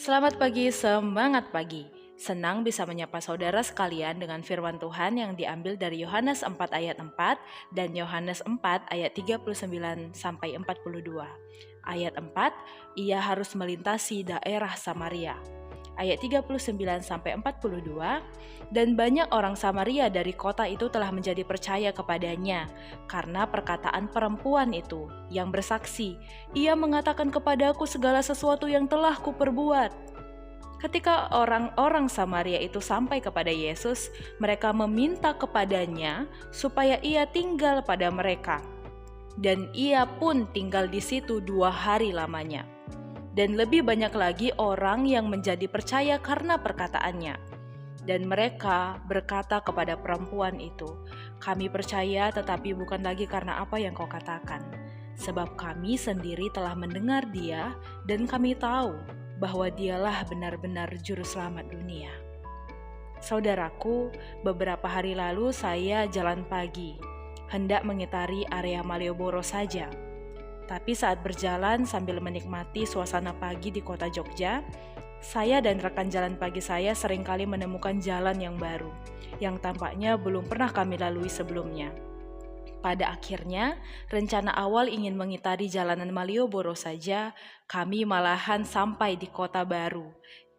Selamat pagi, semangat pagi. Senang bisa menyapa saudara sekalian dengan firman Tuhan yang diambil dari Yohanes 4 ayat 4 dan Yohanes 4 ayat 39 sampai 42. Ayat 4, ia harus melintasi daerah Samaria. Ayat 39 sampai 42, dan banyak orang Samaria dari kota itu telah menjadi percaya kepadanya karena perkataan perempuan itu yang bersaksi, ia mengatakan kepadaku segala sesuatu yang telah kuperbuat. Ketika orang-orang Samaria itu sampai kepada Yesus, mereka meminta kepadanya supaya ia tinggal pada mereka. Dan ia pun tinggal di situ 2 hari lamanya. Dan lebih banyak lagi orang yang menjadi percaya karena perkataannya. Dan mereka berkata kepada perempuan itu, "Kami percaya tetapi bukan lagi karena apa yang kau katakan. Sebab kami sendiri telah mendengar dia dan kami tahu bahwa dialah benar-benar juru selamat dunia." Saudaraku, beberapa hari lalu saya jalan pagi, hendak mengitari area Malioboro saja. Tapi saat berjalan sambil menikmati suasana pagi di kota Jogja, saya dan rekan jalan pagi saya seringkali menemukan jalan yang baru, yang tampaknya belum pernah kami lalui sebelumnya. Pada akhirnya, rencana awal ingin mengitari jalanan Malioboro saja, kami malahan sampai di kota baru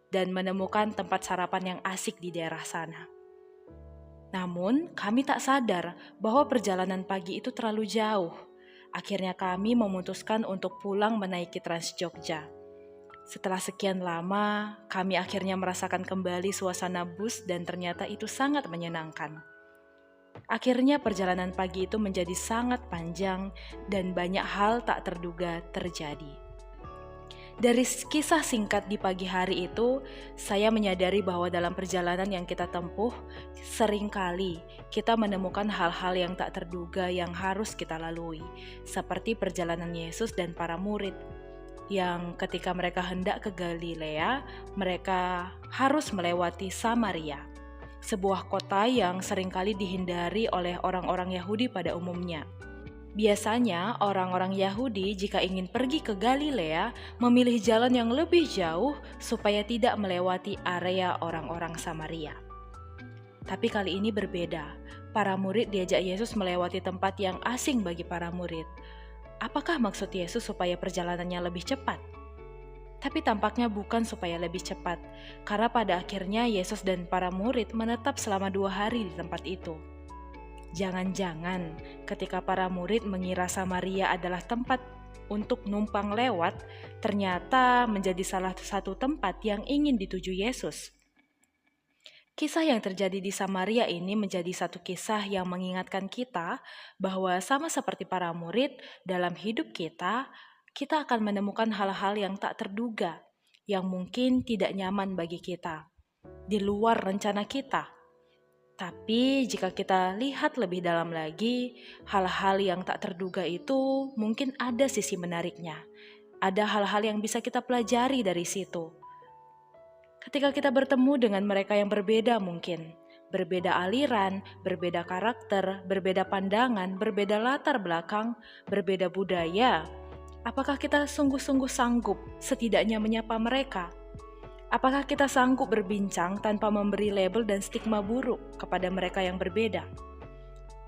dan menemukan tempat sarapan yang asik di daerah sana. Namun, kami tak sadar bahwa perjalanan pagi itu terlalu jauh. Akhirnya kami memutuskan untuk pulang menaiki Trans Jogja. Setelah sekian lama, kami akhirnya merasakan kembali suasana bus dan ternyata itu sangat menyenangkan. Akhirnya perjalanan pagi itu menjadi sangat panjang dan banyak hal tak terduga terjadi. Dari kisah singkat di pagi hari itu, saya menyadari bahwa dalam perjalanan yang kita tempuh, seringkali kita menemukan hal-hal yang tak terduga yang harus kita lalui, seperti perjalanan Yesus dan para murid, yang ketika mereka hendak ke Galilea, mereka harus melewati Samaria, sebuah kota yang seringkali dihindari oleh orang-orang Yahudi pada umumnya. Biasanya orang-orang Yahudi jika ingin pergi ke Galilea memilih jalan yang lebih jauh supaya tidak melewati area orang-orang Samaria. Tapi kali ini berbeda. Para murid diajak Yesus melewati tempat yang asing bagi para murid. Apakah maksud Yesus supaya perjalanannya lebih cepat? Tapi tampaknya bukan supaya lebih cepat, karena pada akhirnya Yesus dan para murid menetap selama 2 hari di tempat itu. Jangan-jangan ketika para murid mengira Samaria adalah tempat untuk numpang lewat, ternyata menjadi salah satu tempat yang ingin dituju Yesus. Kisah yang terjadi di Samaria ini menjadi satu kisah yang mengingatkan kita bahwa sama seperti para murid, dalam hidup kita akan menemukan hal-hal yang tak terduga, yang mungkin tidak nyaman bagi kita, di luar rencana kita. Tapi jika kita lihat lebih dalam lagi, hal-hal yang tak terduga itu mungkin ada sisi menariknya. Ada hal-hal yang bisa kita pelajari dari situ. Ketika kita bertemu dengan mereka yang berbeda mungkin, berbeda aliran, berbeda karakter, berbeda pandangan, berbeda latar belakang, berbeda budaya, apakah kita sungguh-sungguh sanggup setidaknya menyapa mereka? Apakah kita sanggup berbincang tanpa memberi label dan stigma buruk kepada mereka yang berbeda?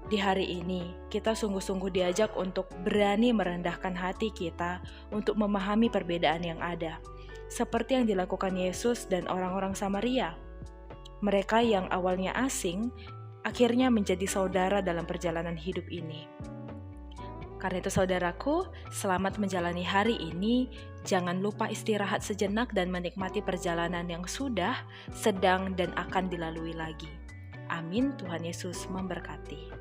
Di hari ini, kita sungguh-sungguh diajak untuk berani merendahkan hati kita untuk memahami perbedaan yang ada, seperti yang dilakukan Yesus dan orang-orang Samaria. Mereka yang awalnya asing, akhirnya menjadi saudara dalam perjalanan hidup ini. Karena itu saudaraku, selamat menjalani hari ini. Jangan lupa istirahat sejenak dan menikmati perjalanan yang sudah, sedang, dan akan dilalui lagi. Amin. Tuhan Yesus memberkati.